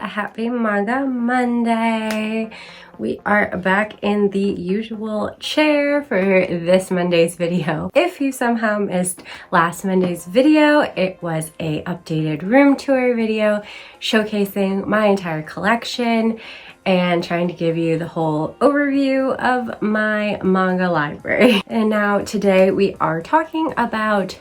happy Manga Monday. We are back in the usual chair for this Monday's video. If you somehow missed last Monday's video, it was a updated room tour video showcasing my entire collection and trying to give you the whole overview of my manga library. And now today we are talking about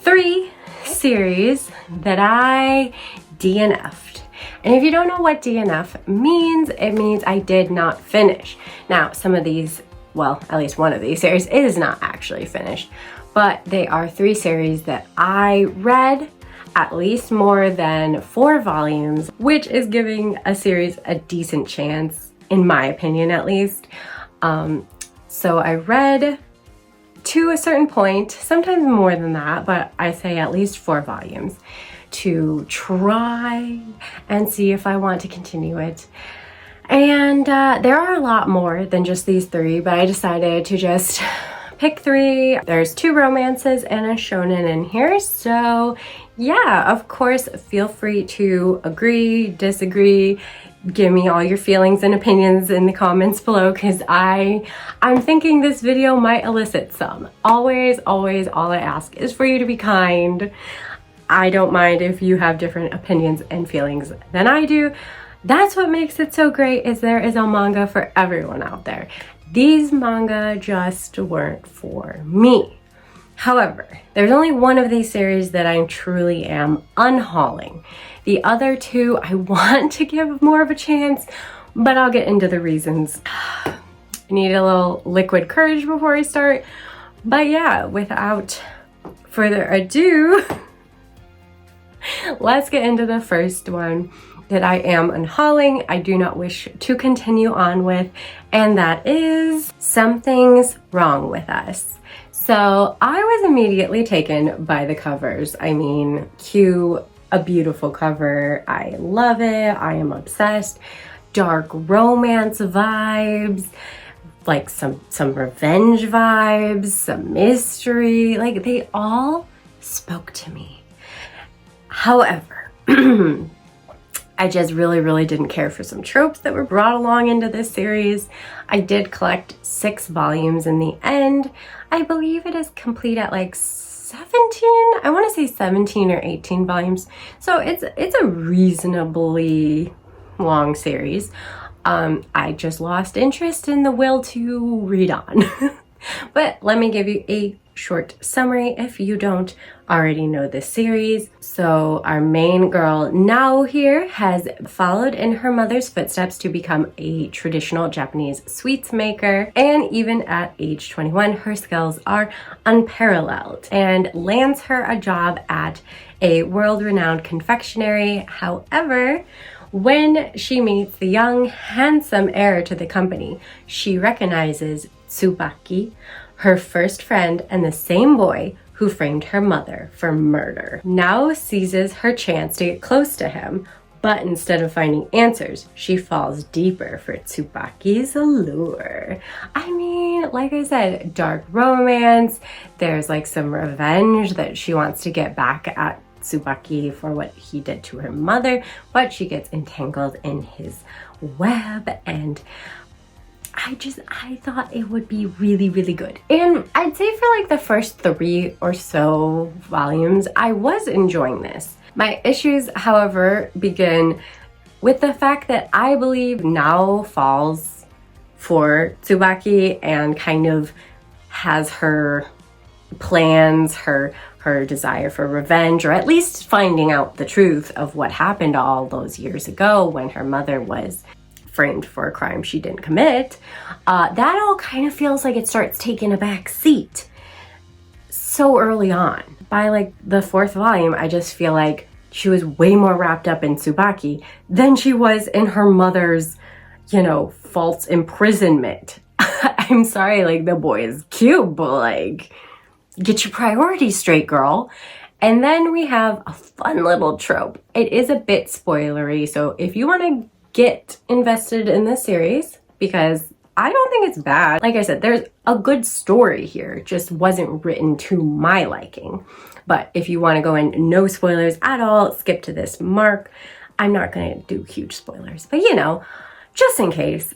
3 series that I DNF'd. And if you don't know what DNF means, it means I did not finish. Now, some of these, well, at least one of these series is not actually finished, but they are 3 series that I read at least more than 4 volumes, which is giving a series a decent chance, in my opinion at least. So I read to a certain point, sometimes more than that, but I say at least 4 volumes to try and see if I want to continue it. And there are a lot more than just these 3, but I decided to just pick 3. There's 2 romances and a shonen in here, so yeah, of course, feel free to agree, disagree, give me all your feelings and opinions in the comments below, because I'm thinking this video might elicit some. Always, all I ask is for you to be kind. I don't mind if you have different opinions and feelings than I do. That's what makes it so great, is there is a manga for everyone out there. These manga just weren't for me. However, there's only one of these series that I truly am unhauling. The other 2 I want to give more of a chance, but I'll get into the reasons. I need a little liquid courage before I start. But yeah, without further ado, let's get into the first one that I am unhauling, I do not wish to continue on with, and that is Something's Wrong With Us. So I was immediately taken by the covers. I mean, cue a beautiful cover. I love it. I am obsessed. Dark romance vibes, like some revenge vibes, some mystery. Like, they all spoke to me. However, I just really didn't care for some tropes that were brought along into this series. I did collect 6 volumes in the end. I believe it is complete at like 17. I want to say 17 or 18 volumes. So it's a reasonably long series. I just lost interest in the will to read on. But let me give you a short summary if you don't already know this series. So our main girl Nao here has followed in her mother's footsteps to become a traditional Japanese sweets maker, and even at age 21 her skills are unparalleled, and lands her a job at a world-renowned confectionery. However, when she meets the young handsome heir to the company, she recognizes Tsubaki, her first friend and the same boy who framed her mother for murder. Now seizes her chance to get close to him, but instead of finding answers, she falls deeper for Tsubaki's allure. I mean, like I said, dark romance. There's like some revenge that she wants to get back at Tsubaki for what he did to her mother, but she gets entangled in his web, and I thought it would be really good. And I'd say for like the first 3 or so volumes, I was enjoying this. My issues, however, begin with the fact that I believe Nao falls for Tsubaki and kind of has her plans, her desire for revenge, or at least finding out the truth of what happened all those years ago when her mother was framed for a crime she didn't commit. That all kind of feels like it starts taking a back seat so early on. By like the 4th volume, I just feel like she was way more wrapped up in Tsubaki than she was in her mother's, false imprisonment. I'm sorry, like, the boy is cute, but like, get your priorities straight, girl. And then we have a fun little trope. It is a bit spoilery, so if you want to get invested in this series, because I don't think it's bad. Like I said, there's a good story here, it just wasn't written to my liking. But if you want to go in no spoilers at all, skip to this mark. I'm not gonna do huge spoilers, but you know, just in case,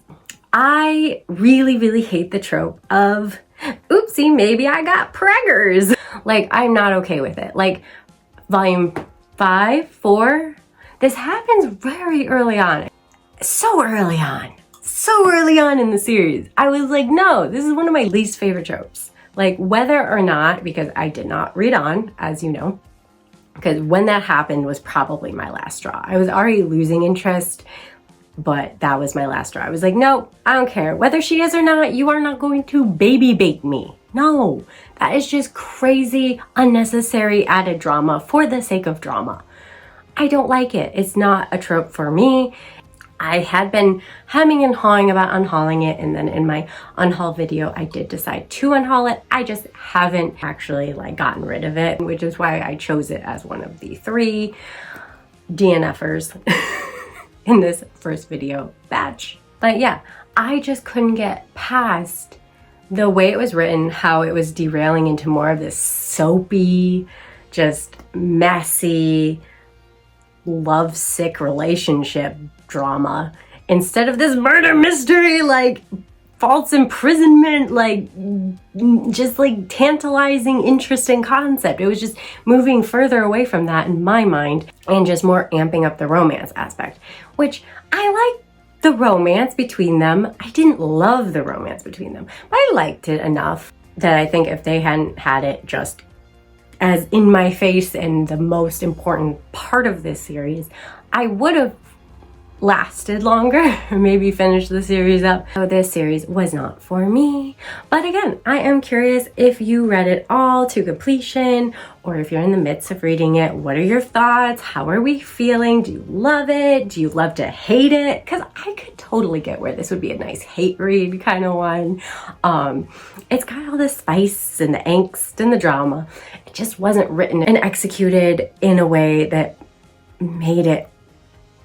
I really, really hate the trope of, oopsie, maybe I got preggers. Like, I'm not okay with it. Like, volume 5, 4, this happens very early on. So early on in the series. I was like, no, this is one of my least favorite tropes. Like, whether or not, because I did not read on, as you know, because when that happened was probably my last straw. I was already losing interest, but that was my last straw. I was like, no, I don't care. Whether she is or not, you are not going to baby bake me. No, that is just crazy, unnecessary added drama for the sake of drama. I don't like it. It's not a trope for me. I had been hemming and hawing about unhauling it, and then in my unhaul video, I did decide to unhaul it. I just haven't actually like gotten rid of it, which is why I chose it as one of the 3 DNFers in this first video batch. But yeah, I just couldn't get past the way it was written, how it was derailing into more of this soapy, just messy, lovesick relationship drama instead of this murder mystery, like false imprisonment, like just like tantalizing, interesting concept. It was just moving further away from that in my mind and just more amping up the romance aspect, which I liked the romance between them. I didn't love the romance between them, but I liked it enough that I think if they hadn't had it just as in my face and the most important part of this series, I would have lasted longer, or maybe finished the series up. So this series was not for me. But again, I am curious if you read it all to completion, or if you're in the midst of reading it, what are your thoughts? How are we feeling? Do you love it? Do you love to hate it? Because I could totally get where this would be a nice hate read kind of one. It's got all the spice and the angst and the drama. It just wasn't written and executed in a way that made it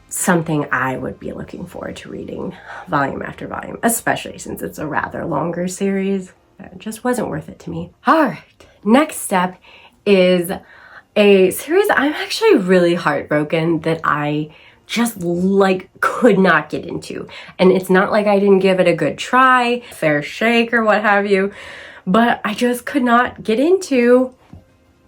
something I would be looking forward to reading volume after volume, especially since it's a rather longer series. It just wasn't worth it to me. All right, next step is a series I'm actually really heartbroken that I just like could not get into. And it's not like I didn't give it a good try, fair shake or what have you, but I just could not get into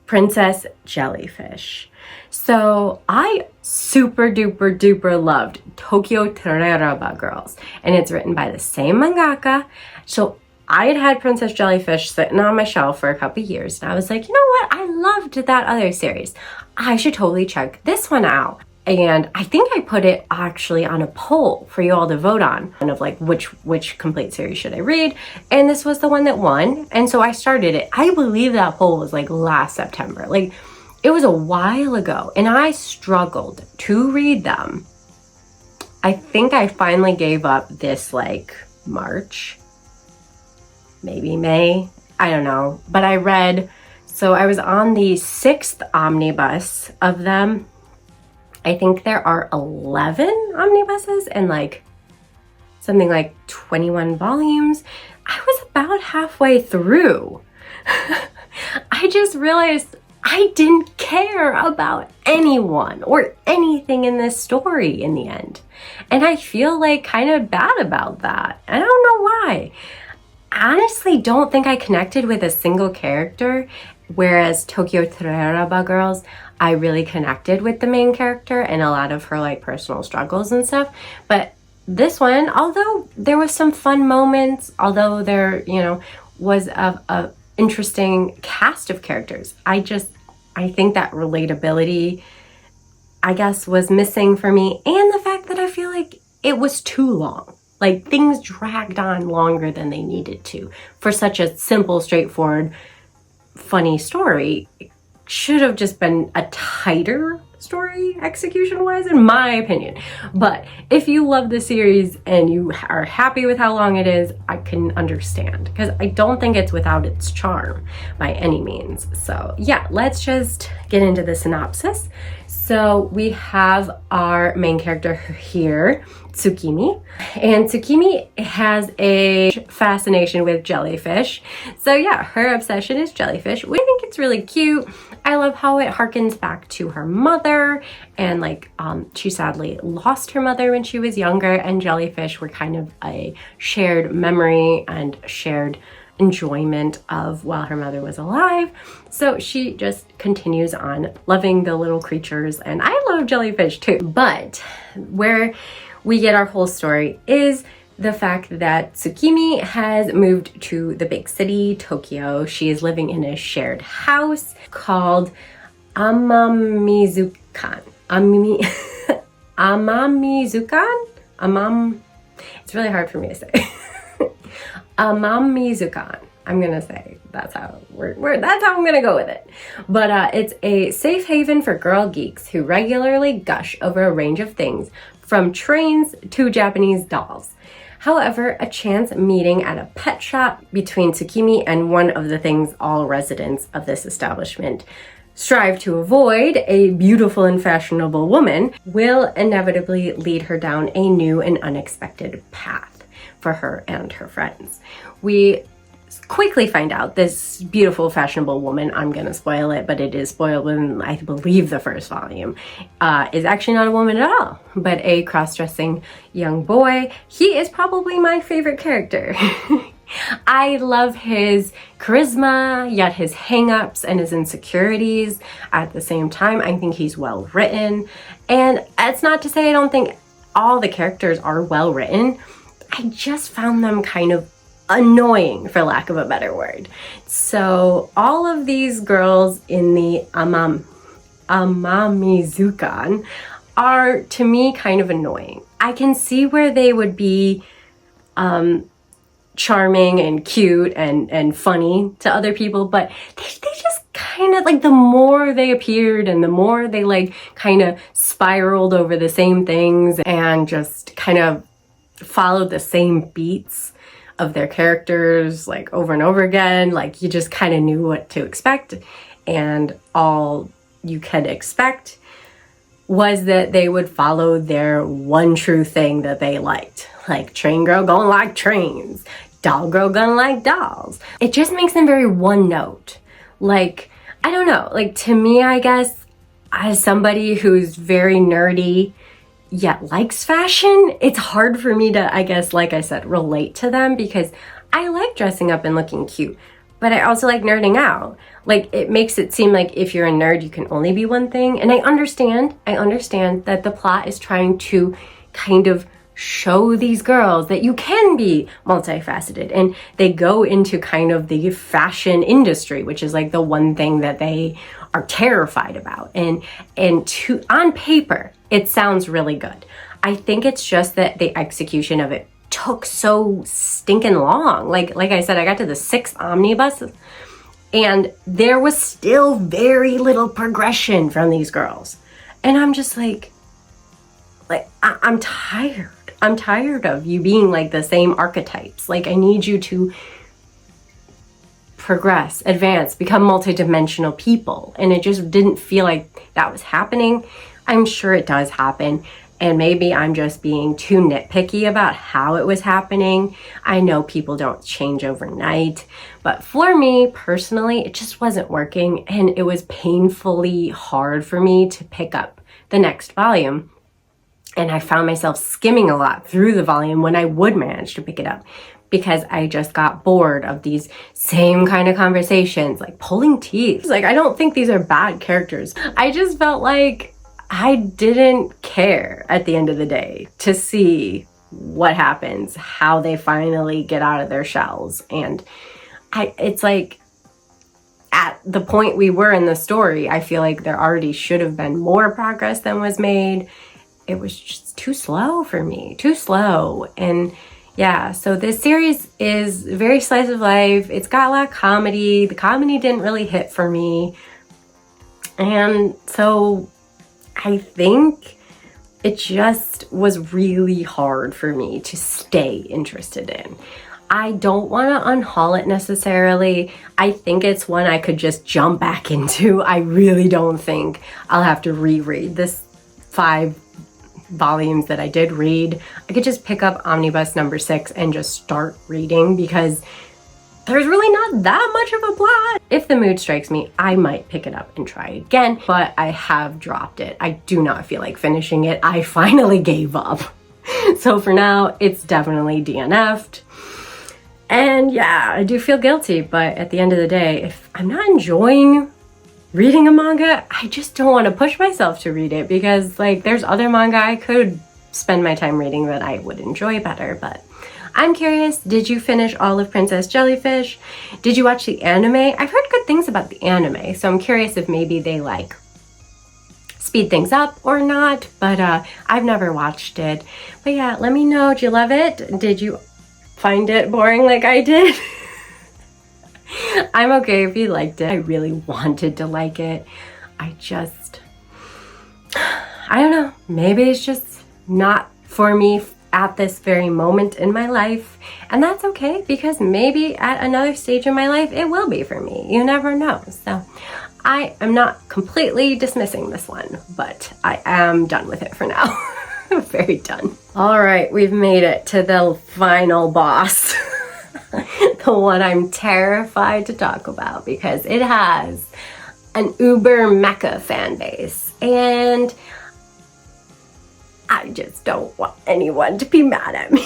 Princess Jellyfish. So I super duper loved Tokyo Tereraba Girls, and it's written by the same mangaka. So I had Princess Jellyfish sitting on my shelf for a couple years, and I was like, you know what? I loved that other series. I should totally check this one out. And I think I put it actually on a poll for you all to vote on, of like which complete series should I read, and this was the one that won. And so I started it. I believe that poll was like last September. Like, it was a while ago, and I struggled to read them. I think I finally gave up this like March, maybe May, I don't know. But I read, so I was on the 6th omnibus of them. I think there are 11 omnibuses and like something like 21 volumes. I was about halfway through. I just realized I didn't care about anyone or anything in this story in the end. And I feel like kind of bad about that. I don't know why. I honestly don't think I connected with a single character, whereas Tokyo Tereraba Girls, I really connected with the main character and a lot of her like personal struggles and stuff. But this one, although there was some fun moments, although there, you know, was a interesting cast of characters, I think that relatability, I guess, was missing for me. And the fact that I feel like it was too long. Like, things dragged on longer than they needed to for such a simple, straightforward, funny story. It should have just been a tighter story execution-wise, in my opinion. But if you love the series and you are happy with how long it is, I can understand, because I don't think it's without its charm by any means. So yeah, let's just get into the synopsis. So we have our main character here, Tsukimi, and Tsukimi has a fascination with jellyfish. So yeah, her obsession is jellyfish. I think it's really cute. I love how it harkens back to her mother mother, and like she sadly lost her mother when she was younger, and Jellyfish were kind of a shared memory and shared enjoyment of while her mother was alive. So she just continues on loving the little creatures, and I love Jellyfish too. But where we get our whole story is the fact that Tsukimi has moved to the big city, Tokyo. She is living in a shared house called Amamizukan. Amamizukan? It's really hard for me to say. Amamizukan. I'm gonna say that's how I'm gonna go with it. But it's a safe haven for girl geeks who regularly gush over a range of things, from trains to Japanese dolls. However, a chance meeting at a pet shop between Tsukimi and one of the things all residents of this establishment strive to avoid, a beautiful and fashionable woman, will inevitably lead her down a new and unexpected path for her and her friends. We quickly find out this beautiful, fashionable woman, I'm gonna spoil it, but it is spoiled in, I believe, the first volume, is actually not a woman at all, but a cross-dressing young boy. He is probably my favorite character. I love his charisma, yet his hang-ups and his insecurities at the same time. I think he's well written, and it's not to say I don't think all the characters are well written. I just found them kind of annoying, for lack of a better word. So all of these girls in the Amamizukan are, to me, kind of annoying. I can see where they would be charming and cute and funny to other people, but they just kind of, like, the more they appeared and the more they like kind of spiraled over the same things and just kind of followed the same beats of their characters, like, over and over again. Like, you just kind of knew what to expect, and all you could expect was that they would follow their one true thing that they liked. Like, train girl gonna like trains, doll girl gonna like dolls. It just makes them very one note. Like, I don't know, like, to me, I guess, as somebody who's very nerdy yet likes fashion, it's hard for me to, I guess, like I said, relate to them, because I like dressing up and looking cute, but I also like nerding out. Like, it makes it seem like if you're a nerd, you can only be one thing. And I understand that the plot is trying to kind of show these girls that you can be multifaceted, and they go into kind of the fashion industry, which is like the one thing that they are terrified about. And on paper, it sounds really good. I think it's just that the execution of it took so stinking long. Like I said, I got to the 6th omnibus and there was still very little progression from these girls. And I'm just like I'm tired. I'm tired of you being like the same archetypes. Like, I need you to progress, advance, become multidimensional people. And it just didn't feel like that was happening. I'm sure it does happen, and maybe I'm just being too nitpicky about how it was happening. I know people don't change overnight, but for me personally, it just wasn't working, and it was painfully hard for me to pick up the next volume. And I found myself skimming a lot through the volume when I would manage to pick it up, because I just got bored of these same kind of conversations, like pulling teeth. Like, I don't think these are bad characters. I just felt like I didn't care at the end of the day to see what happens, how they finally get out of their shells. And it's like, at the point we were in the story, I feel like there already should have been more progress than was made. It was just too slow for me, too slow. And yeah, so this series is very slice of life. It's got a lot of comedy. The comedy didn't really hit for me. And so I think it just was really hard for me to stay interested in. I don't want to unhaul it necessarily. I think it's one I could just jump back into. I really don't think I'll have to reread this 5 volumes that I did read. I could just pick up omnibus number 6 and just start reading, because there's really not that much of a plot. If the mood strikes me, I might pick it up and try again, but I have dropped it. I do not feel like finishing it. I finally gave up. So for now, it's definitely DNF'd. And yeah, I do feel guilty, but at the end of the day, if I'm not enjoying reading a manga, I just don't want to push myself to read it, because like there's other manga I could spend my time reading that I would enjoy better. But I'm curious, did you finish all of Princess Jellyfish? Did you watch the anime? I've heard good things about the anime, so I'm curious if maybe they like speed things up or not, but I've never watched it. But yeah, let me know, did you love it? Did you find it boring like I did? I'm okay if you liked it. I really wanted to like it. I don't know, maybe it's just not for me at this very moment in my life, and that's okay, because maybe at another stage in my life it will be for me. You never know. So I am not completely dismissing this one, but I am done with it for now. Very done. All right, we've made it to the final boss. The one I'm terrified to talk about, because it has an uber mecha fan base, and I just don't want anyone to be mad at me.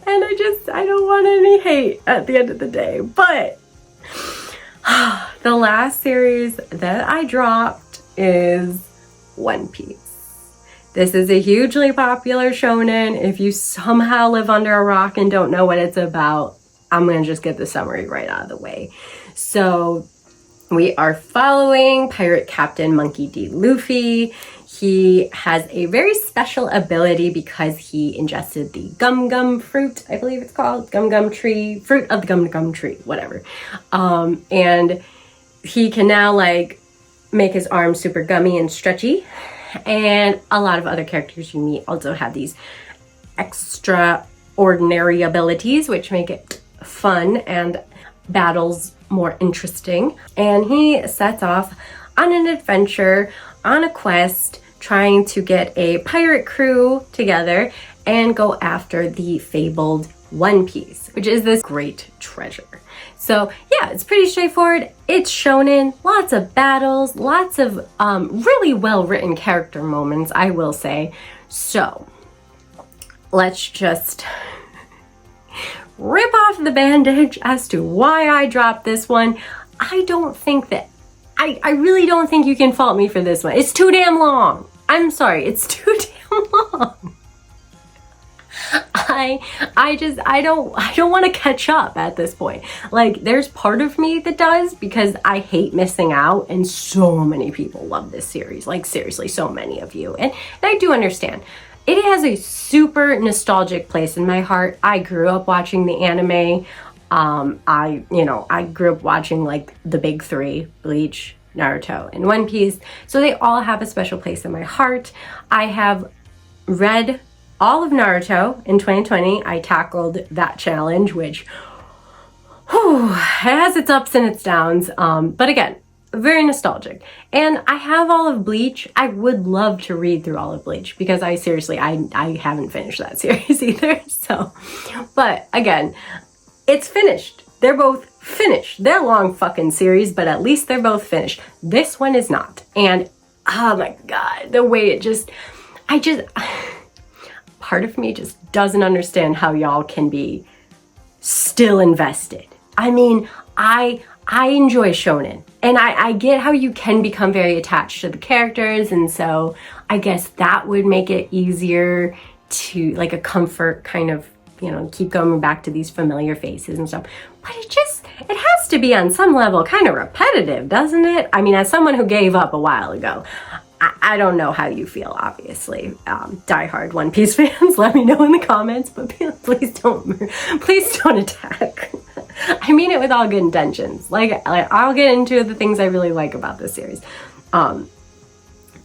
And I don't want any hate at the end of the day. But the last series that I dropped is One Piece. This is a hugely popular shonen. If you somehow live under a rock and don't know what it's about, I'm gonna just get the summary right out of the way. So we are following Pirate Captain Monkey D. Luffy. He has a very special ability because he ingested the gum gum fruit, I believe it's called, gum gum tree, fruit of the gum gum tree, whatever. And he can now like make his arms super gummy and stretchy. And a lot of other characters you meet also have these extraordinary abilities, which make it fun and battles more interesting. And he sets off on an adventure, on a quest, trying to get a pirate crew together and go after the fabled One Piece, which is this great treasure. So yeah, it's pretty straightforward. It's shonen, lots of battles, lots of really well-written character moments, I will say. So let's just rip off the bandage as to why I dropped this one. I really don't think you can fault me for this one. It's too damn long. I'm sorry, it's too damn long. I don't want to catch up at this point. Like, there's part of me that does, because I hate missing out, and so many people love this series. Like, seriously, so many of you. And I do understand. It has a super nostalgic place in my heart. I grew up watching the anime. I grew up watching like the big three, Bleach, Naruto, and One Piece. So they all have a special place in my heart. I have read all of Naruto in 2020. I tackled that challenge, which has its ups and its downs. But again, very nostalgic. And I have all of Bleach. I would love to read through all of Bleach, because I haven't finished that series either. So, but again, it's finished. They're both finished. They're long fucking series, but at least they're both finished. This one is not. And oh my God, the way it just, part of me just doesn't understand how y'all can be still invested. I mean, I enjoy shonen, and I get how you can become very attached to the characters, and so I guess that would make it easier to, like, a comfort kind of, keep going back to these familiar faces and stuff. But it has to be on some level kind of repetitive, doesn't it? I mean, as someone who gave up a while ago, I don't know how you feel, obviously. Diehard One Piece fans, let me know in the comments, but please don't attack. I mean it with all good intentions. Like, I'll get into the things I really like about this series.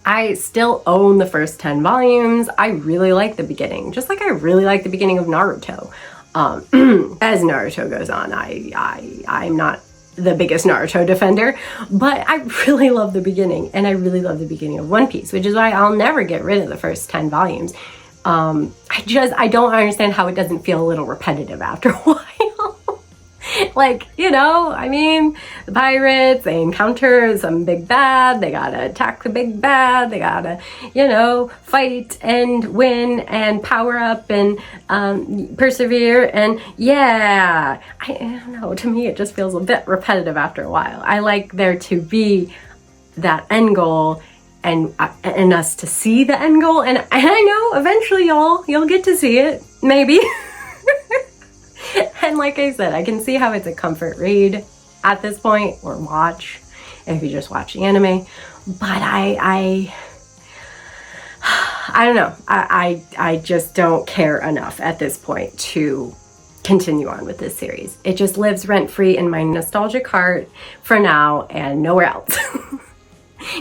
I still own the first 10 volumes. I really like the beginning, just like I really like the beginning of Naruto. As Naruto goes on, I'm not the biggest Naruto defender, but I really love the beginning, and I really love the beginning of One Piece, which is why I'll never get rid of the first 10 volumes. I don't understand how it doesn't feel a little repetitive after a while. Like, you know, I mean, the pirates, they encounter some big bad, they gotta attack the big bad, they gotta, you know, fight and win and power up and persevere. And yeah, I don't know, to me it just feels a bit repetitive after a while. I like there to be that end goal and us to see the end goal. And I know eventually you'll get to see it, maybe. And like I said, I can see how it's a comfort read at this point, or watch if you just watch the anime. But I don't know. I just don't care enough at this point to continue on with this series. It just lives rent-free in my nostalgic heart for now and nowhere else.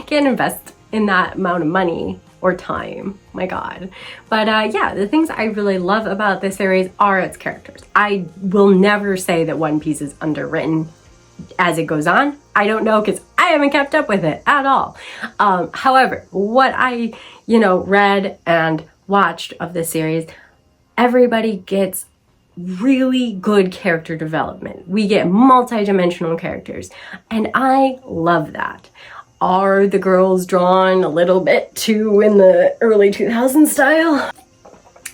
Can't invest in that amount of money or time, my god. But yeah, the things I really love about this series are its characters. I will never say that One Piece is underwritten as it goes on. I don't know, because I haven't kept up with it at all. However, what I, read and watched of this series, everybody gets really good character development. We get multi-dimensional characters, and I love that. Are the girls drawn a little bit too in the early 2000s style?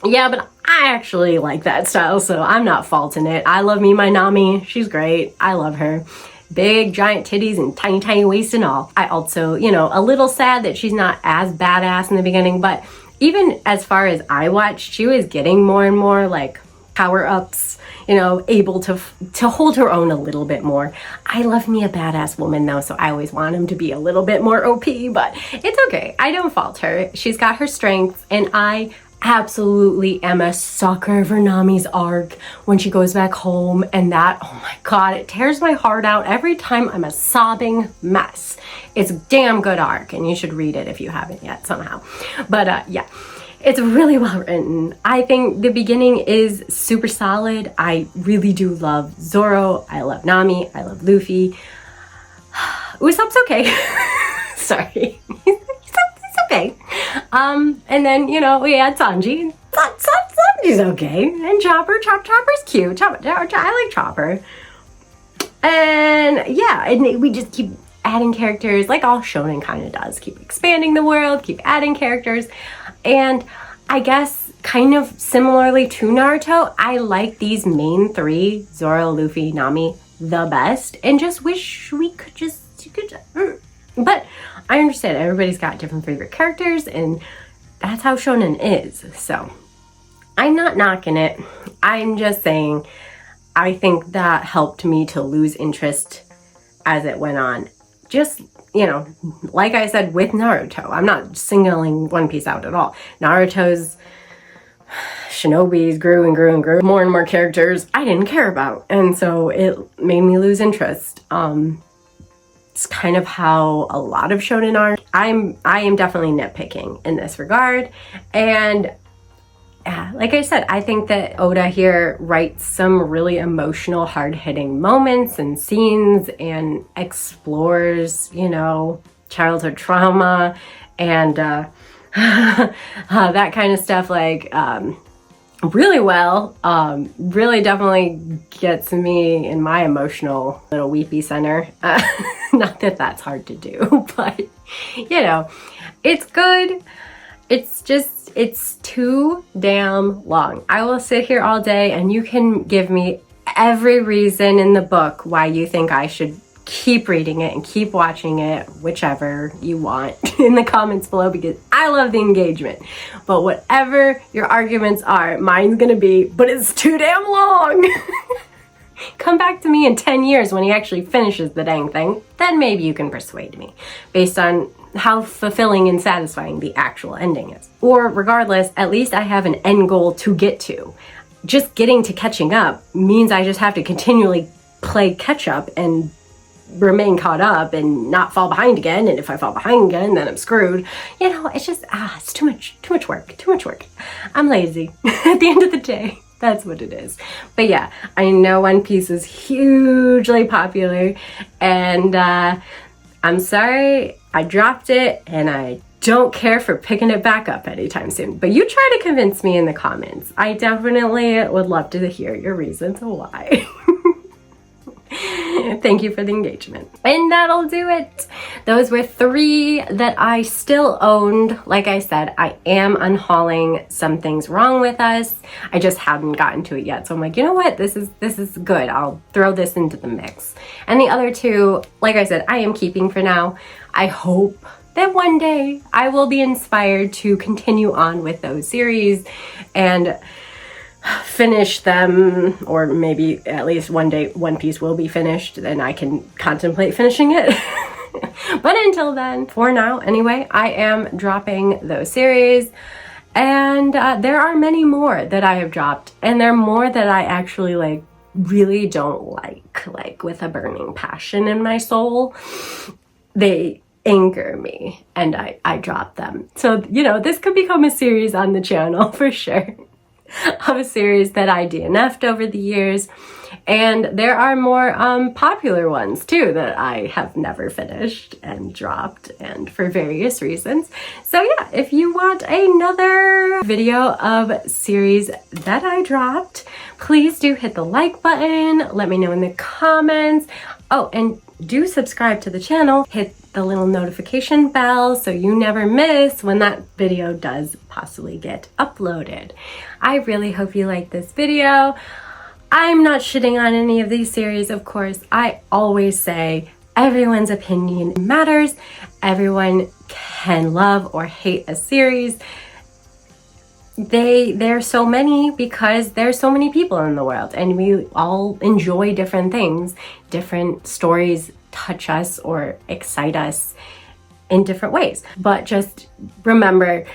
Yeah, but I actually like that style, so I'm not faulting it. I love me my Nami. She's great. I love her. Big, giant titties and tiny, tiny waist and all. I also, a little sad that she's not as badass in the beginning, but even as far as I watched, she was getting more and more like power-ups, able to hold her own a little bit more. I love me a badass woman though, so I always want him to be a little bit more OP, but it's okay. I don't fault her. She's got her strengths, and I absolutely am a sucker for Nami's arc when she goes back home, and that, oh my god, it tears my heart out every time. I'm a sobbing mess. It's a damn good arc, and you should read it if you haven't yet somehow. But yeah. It's really well written. I think the beginning is super solid. I really do love Zoro. I love Nami. I love Luffy. Usopp's okay. Sorry. He's okay. And then, we had Sanji. Sanji's okay. And Chopper. Chopper's cute. I like Chopper. And yeah, and we just keep adding characters, like all shonen kind of does. Keep expanding the world, keep adding characters. And I guess kind of similarly to Naruto, I like these main three, Zoro, Luffy, Nami, the best, and just wish we could but I understand everybody's got different favorite characters, and that's how shonen is. So I'm not knocking it. I'm just saying I think that helped me to lose interest as it went on. Just, like I said with Naruto, I'm not singling One Piece out at all. Naruto's shinobis grew and grew and grew. More and more characters I didn't care about. And so it made me lose interest. It's kind of how a lot of shonen are. I am definitely nitpicking in this regard. And like I said, I think that Oda here writes some really emotional, hard-hitting moments and scenes and explores, childhood trauma and that kind of stuff, like really well. Really definitely gets me in my emotional little weepy center. Not that that's hard to do, but it's good. It's too damn long. I will sit here all day and you can give me every reason in the book why you think I should keep reading it and keep watching it, whichever you want, in the comments below, because I love the engagement. But whatever your arguments are, mine's gonna be, but it's too damn long. Come back to me in 10 years when he actually finishes the dang thing. Then maybe you can persuade me based on how fulfilling and satisfying the actual ending is. Or regardless, at least I have an end goal to get to. Just getting to catching up means I just have to continually play catch up and remain caught up and not fall behind again. And if I fall behind again, then I'm screwed. It's just, it's too much work. I'm lazy at the end of the day. That's what it is. But yeah, I know One Piece is hugely popular, and I'm sorry I dropped it, and I don't care for picking it back up anytime soon. But you try to convince me in the comments. I definitely would love to hear your reasons why. Thank you for the engagement. And that'll do it. Those were 3 that I still owned. Like I said, I am unhauling Something's Wrong with Us. I just hadn't gotten to it yet. So I'm like, you know what? This is good. I'll throw this into the mix. And the other 2, like I said, I am keeping for now. I hope that one day I will be inspired to continue on with those series and finish them, or maybe at least one day One Piece will be finished and I can contemplate finishing it. But until then, for now anyway, I am dropping those series, and there are many more that I have dropped, and there are more that I actually really don't like with a burning passion in my soul. They anger me and I drop them. So, you know, this could become a series on the channel for sure, of a series that I DNF'd over the years. And there are more popular ones too that I have never finished and dropped, and for various reasons. So yeah, if you want another video of series that I dropped, please do hit the like button. Let me know in the comments. Oh, and do subscribe to the channel. Hit the little notification bell so you never miss when that video does possibly get uploaded. I really hope you like this video. I'm not shitting on any of these series, of course. I always say everyone's opinion matters. Everyone can love or hate a series. There's so many because there's so many people in the world, and we all enjoy different things. Different stories touch us or excite us in different ways. But just remember,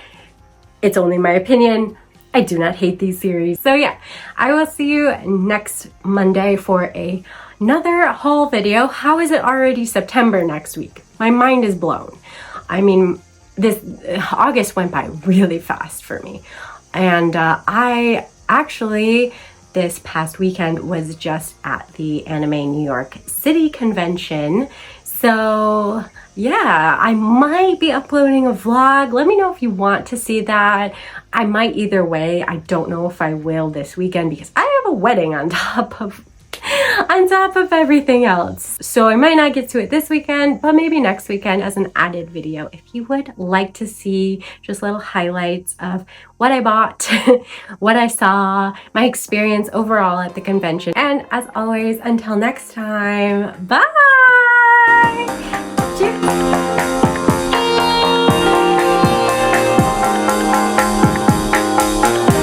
it's only my opinion. I do not hate these series. So yeah, I will see you next Monday for another haul video. How is it already September next week? My mind is blown. I mean, this August went by really fast for me. And I actually, this past weekend, was just at the Anime New York City convention. So yeah, I might be uploading a vlog. Let me know if you want to see that. I might either way. I don't know if I will this weekend because I have a wedding on top of everything else. So I might not get to it this weekend, but maybe next weekend as an added video. If you would like to see just little highlights of what I bought, what I saw, my experience overall at the convention. And as always, until next time, bye! Cheers!